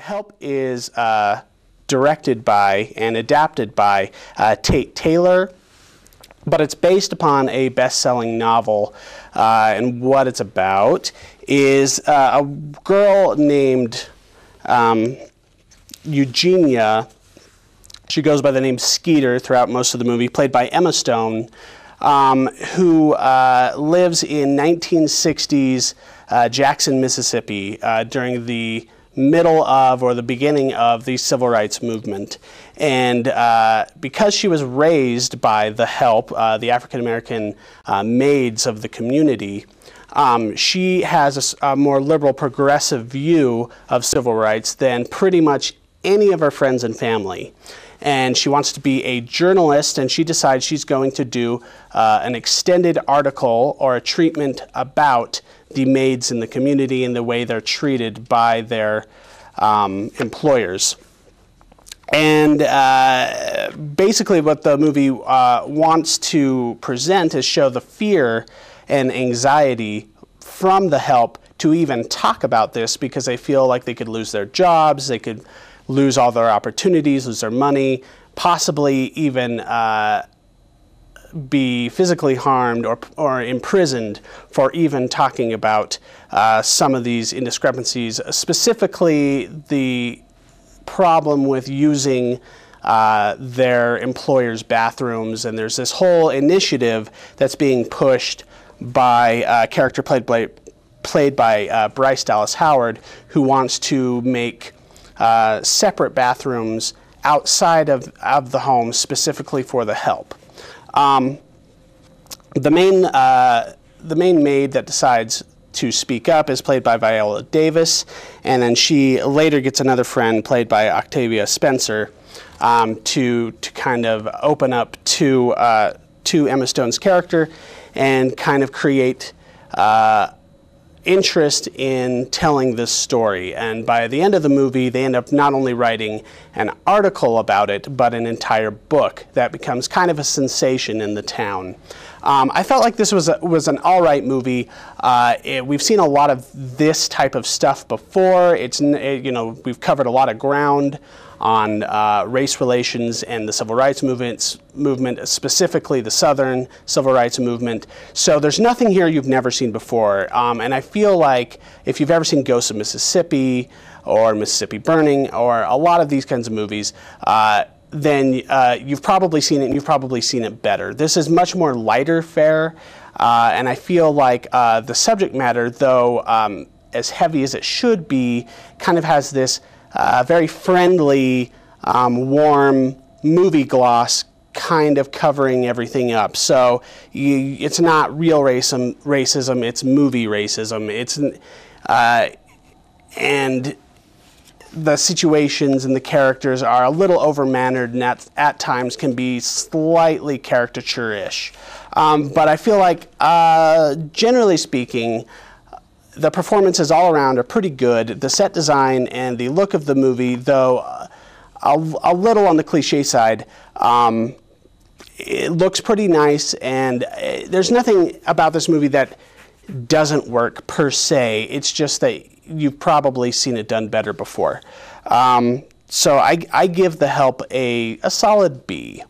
Help is directed by and adapted by Tate Taylor, but it's based upon a best-selling novel, and what it's about is a girl named Eugenia. She goes by the name Skeeter throughout most of the movie, played by Emma Stone, who lives in 1960s Jackson, Mississippi, during the middle of or the beginning of the civil rights movement. And because she was raised by the Help, the African-American maids of the community, she has a more liberal, progressive view of civil rights than pretty much any of her friends and family. And she wants to be a journalist, and she decides she's going to do an extended article or a treatment about the maids in the community and the way they're treated by their employers. And basically what the movie wants to present is show the fear and anxiety from the Help to even talk about this, because they feel like they could lose their jobs, they could lose all their opportunities, lose their money, possibly even be physically harmed or imprisoned for even talking about some of these indiscrepancies, specifically the problem with using their employers' bathrooms. And there's this whole initiative that's being pushed by a character played by Bryce Dallas Howard, who wants to make separate bathrooms outside of the home specifically for the Help. The main maid that decides to speak up is played by Viola Davis, and then she later gets another friend played by Octavia Spencer to kind of open up to Emma Stone's character and kind of create interest in telling this story. And by the end of the movie, they end up not only writing an article about it, but an entire book that becomes kind of a sensation in the town. I felt like this was an all right movie. We've seen a lot of this type of stuff before. We've covered a lot of ground on race relations and the civil rights movement, specifically the Southern civil rights movement. So there's nothing here you've never seen before. And I feel like if you've ever seen Ghosts of Mississippi or Mississippi Burning or a lot of these kinds of movies, then you've probably seen it, and you've probably seen it better. This is much more lighter fare, and I feel like the subject matter, though as heavy as it should be, kind of has this very friendly, warm movie gloss kind of covering everything up. So it's not real racism, it's movie racism. And the situations and the characters are a little overmannered, and at times can be slightly caricature-ish. But I feel like, generally speaking, the performances all around are pretty good. The set design and the look of the movie, though a little on the cliche side, it looks pretty nice, and there's nothing about this movie that doesn't work per se. It's just that you've probably seen it done better before. So I give The Help a solid B.